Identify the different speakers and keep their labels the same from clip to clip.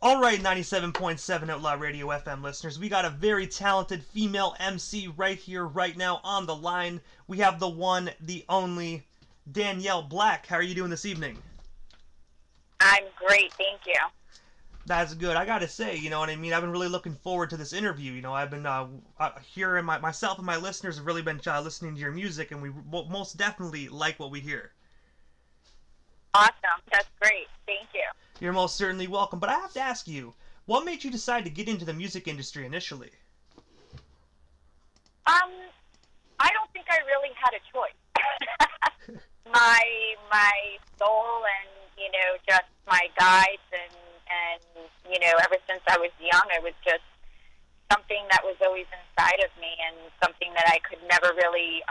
Speaker 1: Alright, 97.7 Outlaw Radio FM listeners, we got a very talented female MC right here, right now on the line. We have the one, the only, Danielle Black. How are you doing this evening?
Speaker 2: I'm great, thank you.
Speaker 1: That's good. I gotta say, you know what I mean? I've been really looking forward to this interview. You know, I've been hearing myself and my listeners have really been listening to your music, and we most definitely like what we hear.
Speaker 2: Awesome, that's great, thank you.
Speaker 1: You're most certainly welcome. But I have to ask you, what made you decide to get into the music industry initially?
Speaker 2: Um, I don't think I really had a choice. my soul and just my guides and ever since I was young, it was just something that was always inside of me and something that I could never really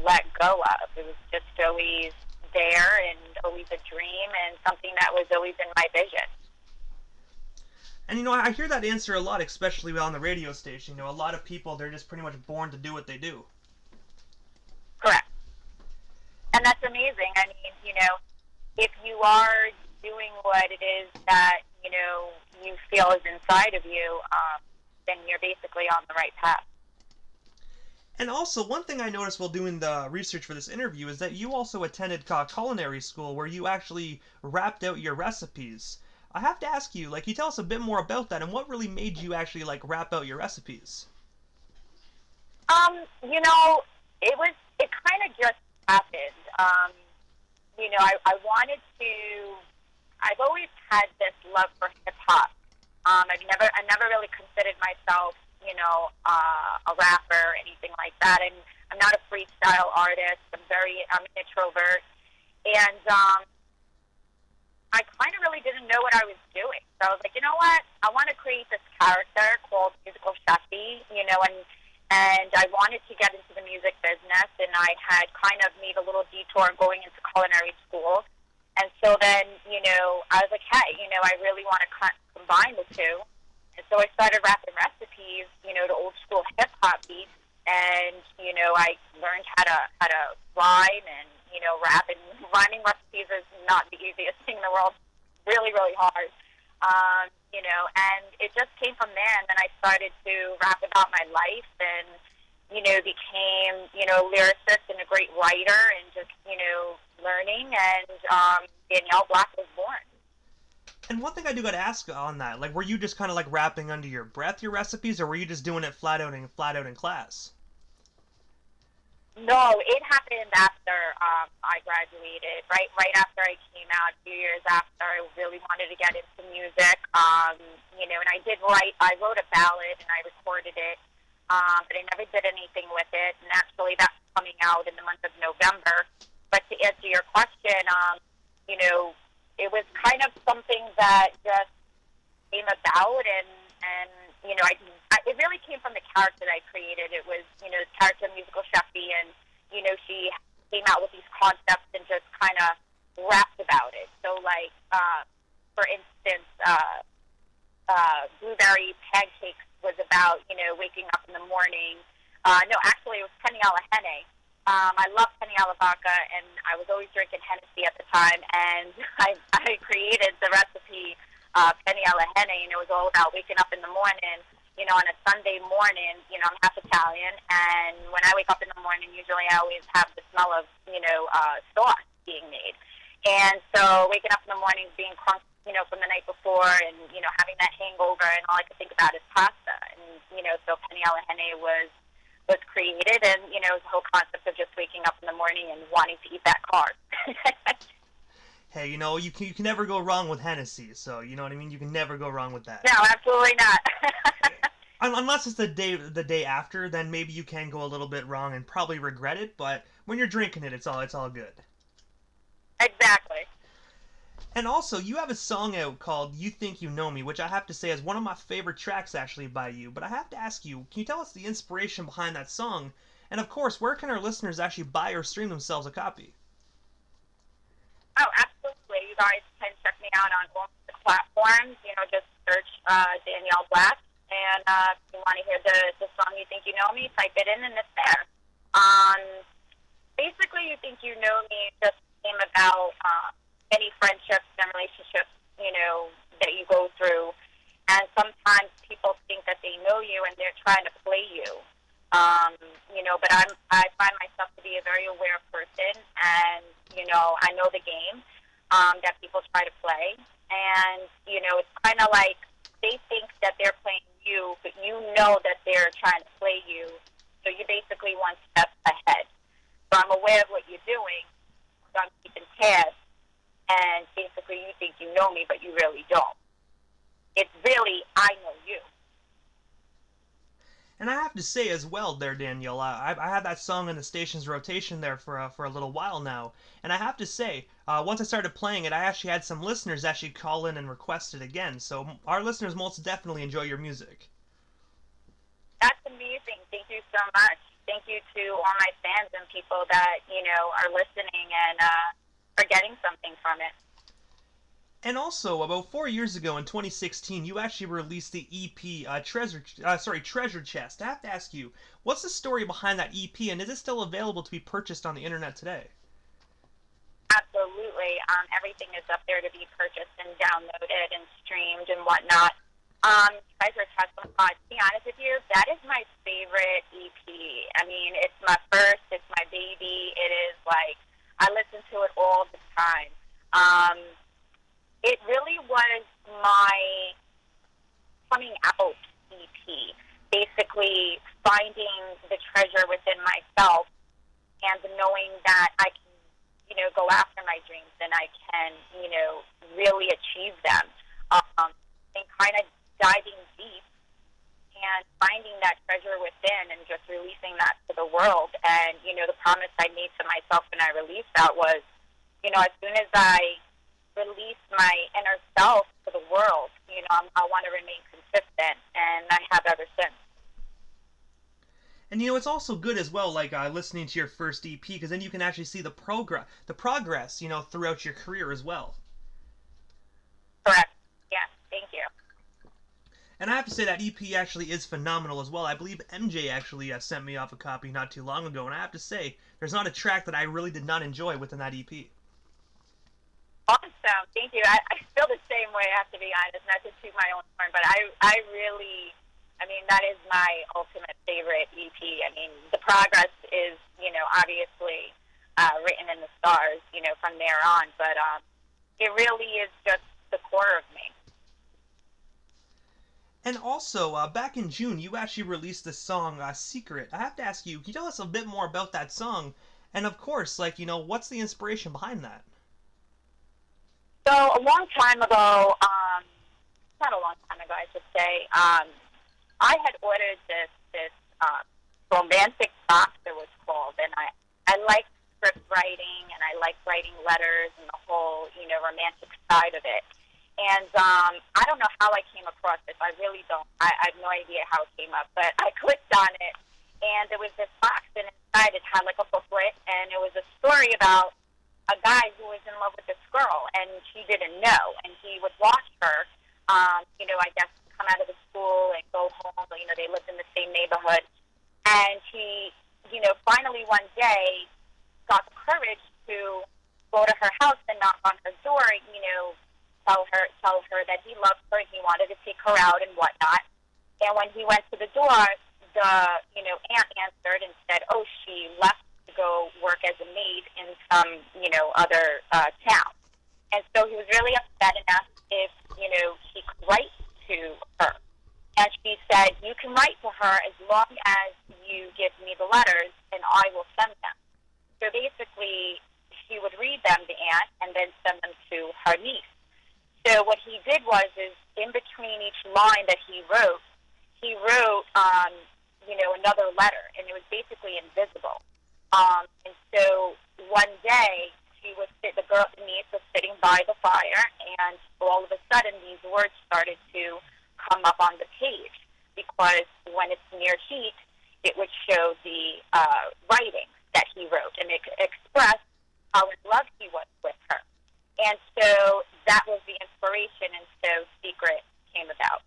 Speaker 2: let go of. It was just always there and always a dream and something that was always in my vision.
Speaker 1: And you know, I hear that answer a lot, especially on the radio station. You know, a lot of people, they're just pretty much born to do what they do.
Speaker 2: Correct. And that's amazing. I mean, if you are doing what it is that, you feel is inside of you, then you're basically on the right path.
Speaker 1: And also, one thing I noticed while doing the research for this interview is that you also attended culinary school where you actually rapped out your recipes. I have to ask you, can you tell us a bit more about that and what really made you actually, rap out your recipes?
Speaker 2: It kind of just happened. I wanted to, I've always had this love for hip hop. I never really considered myself, a rapper or anything like that. And I'm not a freestyle artist. I'm an introvert. And, I kind of really didn't know what I was doing. So I was like, you know what? I want to create this character called Musical Chefy, and I wanted to get into the music business, and I had kind of made a little detour going into culinary school. And so then, I was like, hey, I really want to combine the two. And so I started rapping recipes, to old school hip hop beats, and I learned how to rhyme and rap. And rhyming recipes is not the easiest thing in the world. Really, really hard. And it just came from there. And then I started to rap about my life and became a lyricist and a great writer and just learning. And Danielle Black was born.
Speaker 1: And one thing I do got to ask on that, were you just kind of rapping under your breath your recipes, or were you just doing it flat out in class?
Speaker 2: No, it happened after I graduated. Right after I came out, a few years after, I really wanted to get into music. And I did write. I wrote a ballad and I recorded it, but I never did anything with it. And actually, that's coming out in the month of November. But to answer your question, it was kind of something that just came about, and it really came from the character that I created. It was the character Musical Chefy, and she came out with these concepts and just kind of rapped about it. So for instance, blueberry pancakes was about waking up in the morning. No, actually, it was Penny a la Henne. I love Penny a la Vodka, and I was always drinking Hennessy at the time, and I created the recipe Penny a la Henne, and it was all about waking up in the morning, on a Sunday morning. I'm half Italian, and when I wake up in the morning, usually I always have the smell of, sauce being made. And so waking up in the morning, being crunk, from the night before, and, having that hangover, and all I could think about is pasta. And, so Penny a la Henne was created, and, the whole concept of just waking up in the morning and wanting to eat that carb.
Speaker 1: Hey, you can never go wrong with Hennessy, so you know what I mean? You can never go wrong with that.
Speaker 2: No, absolutely not.
Speaker 1: Unless it's the day after, then maybe you can go a little bit wrong and probably regret it, but when you're drinking it, it's all good.
Speaker 2: Exactly.
Speaker 1: And also, you have a song out called You Think You Know Me, which I have to say is one of my favorite tracks actually by you. But I have to ask you, can you tell us the inspiration behind that song? And of course, where can our listeners actually buy or stream themselves a copy?
Speaker 2: Oh, absolutely. You guys can check me out on all the platforms. Just search Danielle Black. And if you want to hear the song You Think You Know Me, type it in and it's there. Basically, You Think You Know Me just came about any friendships and relationships, that you go through trying to play you. But I find myself to be a very aware person, and I know the game that people try to play, and it's kind of like they think that they're playing you, but you know that they're trying to play you, so you're basically one step ahead. So I'm aware of what you're doing, so I'm keeping tabs, and basically you think you know me, but you really don't. It's really I know you.
Speaker 1: And I have to say as well, there, Danielle, I had that song in the station's rotation there for a little while now, and I have to say, once I started playing it, I actually had some listeners actually call in and request it again. So our listeners most definitely enjoy your music.
Speaker 2: That's amazing. Thank you so much. Thank you to all my fans and people that are listening and are getting something from it.
Speaker 1: And also, about 4 years ago in 2016, you actually released the EP Treasure Chest. I have to ask you, what's the story behind that EP, and is it still available to be purchased on the internet today?
Speaker 2: Absolutely. Everything is up there to be purchased and downloaded and streamed and whatnot. Treasure Chest, to be honest with you, that is my favorite EP. I mean, it's my first, it's my baby. It is like, I listen to it all the time. It really was my coming out EP, basically finding the treasure within myself and knowing that I can, go after my dreams and I can, really achieve them. And kind of diving deep and finding that treasure within and just releasing that to the world. And, the promise I made to myself when I released that was, as soon as I release my inner self to the world, I want to remain consistent, and I have ever since.
Speaker 1: And it's also good as well, like listening to your first EP, because then you can actually see the progress, throughout your career as well.
Speaker 2: Correct. Yes. Thank you.
Speaker 1: And I have to say that EP actually is phenomenal as well. I believe MJ actually sent me off a copy not too long ago, and I have to say, there's not a track that I really did not enjoy within that EP.
Speaker 2: Awesome. Thank you. I feel the same way, I have to be honest, not to toot my own horn, but I really, that is my ultimate favorite EP. The progress is, obviously written in the stars, from there on, but it really is just the core of me.
Speaker 1: And also, back in June, you actually released the song Secret. I have to ask you, can you tell us a bit more about that song? And of course, what's the inspiration behind that?
Speaker 2: So a long time ago, not a long time ago, I should say, I had ordered this romantic box, it was called, and I like script writing and I like writing letters and the whole romantic side of it. And I don't know how I came across this. I really don't. I have no idea how it came up, but I clicked on it, and there was this box, and inside it had like a booklet, and it was a story about a guy who was in love with this girl, and she didn't know, and he would watch her, I guess, come out of the school and go home. They lived in the same neighborhood, and he, finally one day got the courage to go to her house and knock on her door, tell her that he loved her and he wanted to take her out and whatnot. And when he went to the door, the, aunt answered and said, oh, she left to go work as a maid in some, other town. And so he was really upset and asked if, he could write to her. And she said, you can write to her as long as you give me the letters and I will send them. So basically, she would read them, the aunt, and then send them to her niece. So what he did was, is in between each line that he wrote, another letter, and it was basically invisible. And so one day, the niece was sitting by the fire, and all of a sudden, these words started to come up on the page, because when it's near heat, it would show the writing that he wrote, and it expressed how in love he was with her. And so that was the inspiration, and so Secret came about.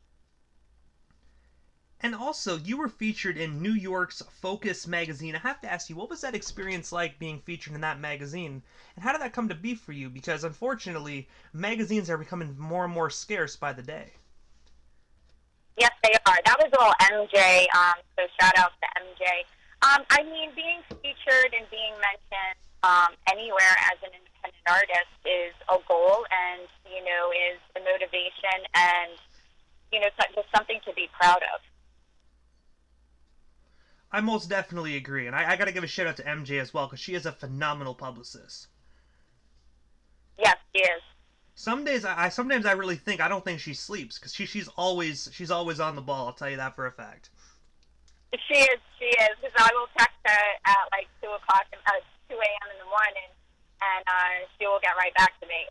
Speaker 1: And also, you were featured in New York's Focus magazine. I have to ask you, what was that experience like being featured in that magazine? And how did that come to be for you? Because unfortunately, magazines are becoming more and more scarce by the day.
Speaker 2: Yes, they are. That was all MJ. So shout out to MJ. I mean, being featured and being mentioned anywhere as an independent artist is a goal, and is a motivation, and just something to be proud of.
Speaker 1: I most definitely agree, and I gotta give a shout out to MJ as well because she is a phenomenal publicist.
Speaker 2: Yes, she is.
Speaker 1: Some days sometimes I really think I don't think she sleeps because she's always on the ball. I'll tell you that for a fact.
Speaker 2: She is. She is. Because I will text her at like 2 o'clock, 2 a.m. in the morning, and she will get right back to me.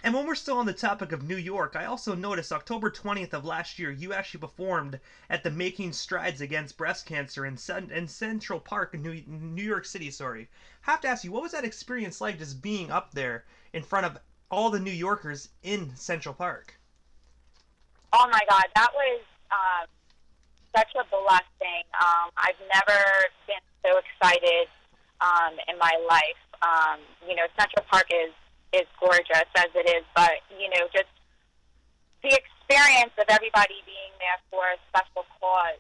Speaker 1: And when we're still on the topic of New York, I also noticed October 20th of last year, you actually performed at the Making Strides Against Breast Cancer in Central Park in New York City. Sorry, have to ask you, what was that experience like, just being up there in front of all the New Yorkers in Central Park?
Speaker 2: Oh my God, that was such a blessing. I've never been so excited in my life. Central Park is gorgeous as it is, but just the experience of everybody being there for a special cause.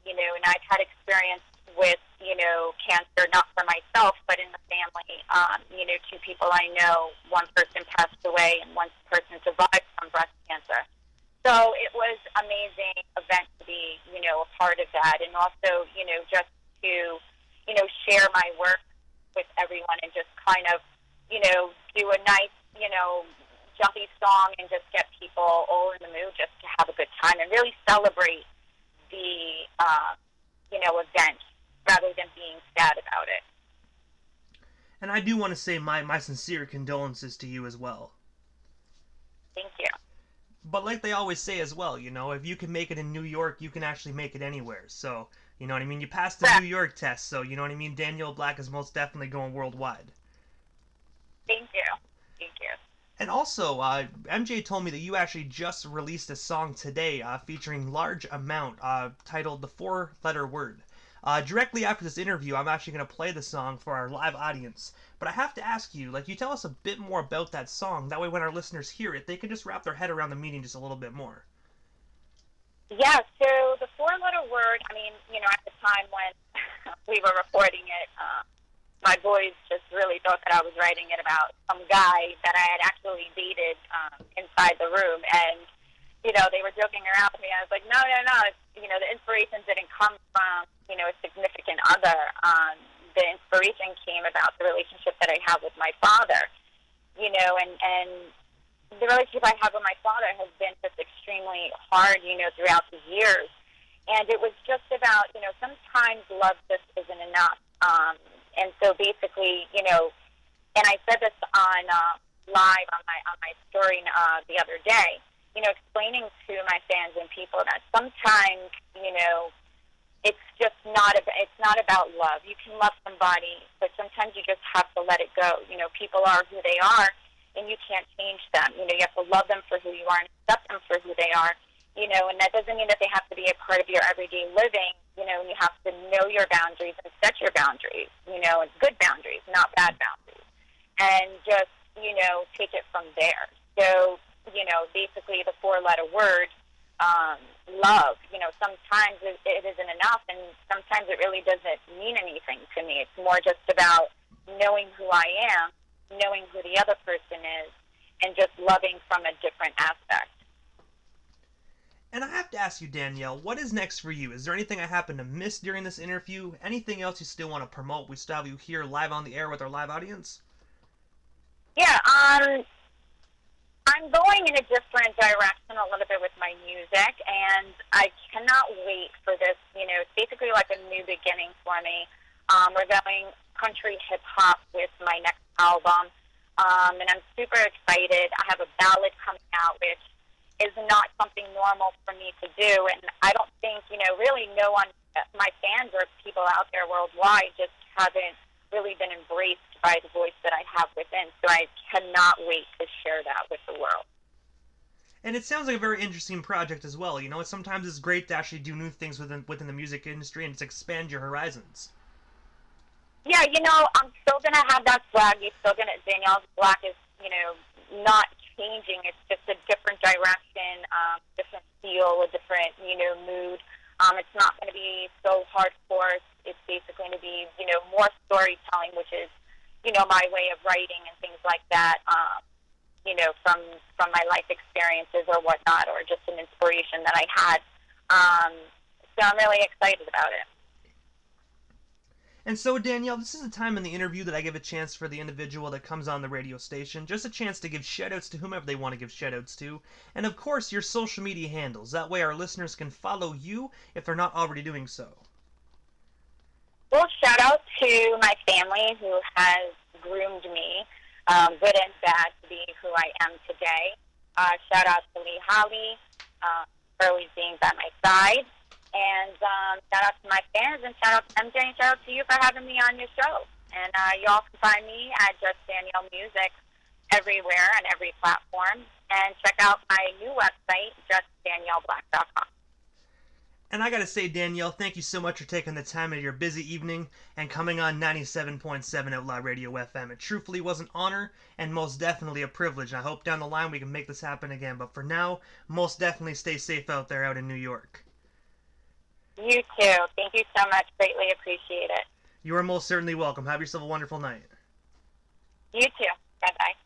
Speaker 2: And I've had experience with cancer, not for myself, but in the family. Two people I know, one person passed away, and one person survived from breast cancer. So it was an amazing event to be, a part of that, and also, just to, share my work with everyone and just kind of, do a nice, jumpy song and just get people all in the mood just to have a good time and really celebrate the, event rather than being sad about it.
Speaker 1: And I do want to say my sincere condolences to you as well.
Speaker 2: Thank you.
Speaker 1: But like they always say as well, if you can make it in New York, you can actually make it anywhere. So, you know what I mean? You passed the New York test, so you know what I mean? Danielle Black is most definitely going worldwide.
Speaker 2: Thank you. Thank you.
Speaker 1: And also, MJ told me that you actually just released a song today featuring Large Amount, titled The Four-Letter Word. Directly after this interview, I'm actually going to play the song for our live audience. But I have to ask you, you tell us a bit more about that song. That way when our listeners hear it, they can just wrap their head around the meaning just a little bit more.
Speaker 2: Yeah, so the four-letter word, I mean, at the time when we were recording it, my boys just really thought that I was writing it about some guy that I had actually dated inside the room. And, they were joking around with me. I was like, no. The inspiration didn't come from, a significant other. The inspiration came about the relationship that I have with my father, and the relationship I have with my father has been just extremely hard, throughout the years. And it was just about, sometimes love just isn't enough. And so basically, and I said this on live on my story the other day, explaining to my fans and people that sometimes, it's just it's not about love. You can love somebody, but sometimes you just have to let it go. People are who they are, and you can't change them. You have to love them for who you are and accept them for who they are. And that doesn't mean that they have to be a part of your everyday living, and you have to know your boundaries and set your boundaries, and good boundaries, not bad boundaries, and just, take it from there. So, basically the four-letter word, love, sometimes it isn't enough, and sometimes it really doesn't mean anything to me. It's more just about knowing who I am, knowing who the other person is, and just loving from a different aspect.
Speaker 1: And I have to ask you, Danielle, what is next for you? Is there anything I happened to miss during this interview? Anything else you still want to promote? We still have you here live on the air with our live audience?
Speaker 2: Yeah, I'm going in a different direction a little bit with my music, and I cannot wait for this. It's basically like a new beginning for me. We're going country hip-hop with my next album, and I'm super excited. I have a ballad coming out, which is not something normal for me to do, and I don't think, really no one, my fans or people out there worldwide just haven't really been embraced by the voice that I have within, so I cannot wait to share that with the world.
Speaker 1: And it sounds like a very interesting project as well. Sometimes it's great to actually do new things within the music industry and to expand your horizons.
Speaker 2: Yeah, I'm still going to have that swag. Danielle Black is, not changing. It's just a different direction, different mood. It's not going to be so hardcore. It's basically going to be, more storytelling, which is, my way of writing and things like that, from my life experiences or whatnot, or just an inspiration that I had. So I'm really excited about it.
Speaker 1: And so, Danielle, this is the time in the interview that I give a chance for the individual that comes on the radio station, just a chance to give shoutouts to whomever they want to give shoutouts to, and of course, your social media handles. That way, our listeners can follow you if they're not already doing so.
Speaker 2: Well, shout out to my family who has groomed me, good and bad, to be who I am today. Shout out to Lee Holly for always being by my side. And shout out to my fans, and shout out to MJ, and shout out to you for having me on your show. And y'all can find me at Just Danielle Music everywhere on every platform. And check out my new website, justdanielleblack.com.
Speaker 1: And I gotta say, Danielle, thank you so much for taking the time out of your busy evening and coming on 97.7 Outlaw Radio FM. It truthfully was an honor and most definitely a privilege. I hope down the line we can make this happen again. But for now, most definitely stay safe out there out in New York.
Speaker 2: You too. Thank you so much. Greatly appreciate it.
Speaker 1: You are most certainly welcome. Have yourself a wonderful night.
Speaker 2: You too. Bye-bye.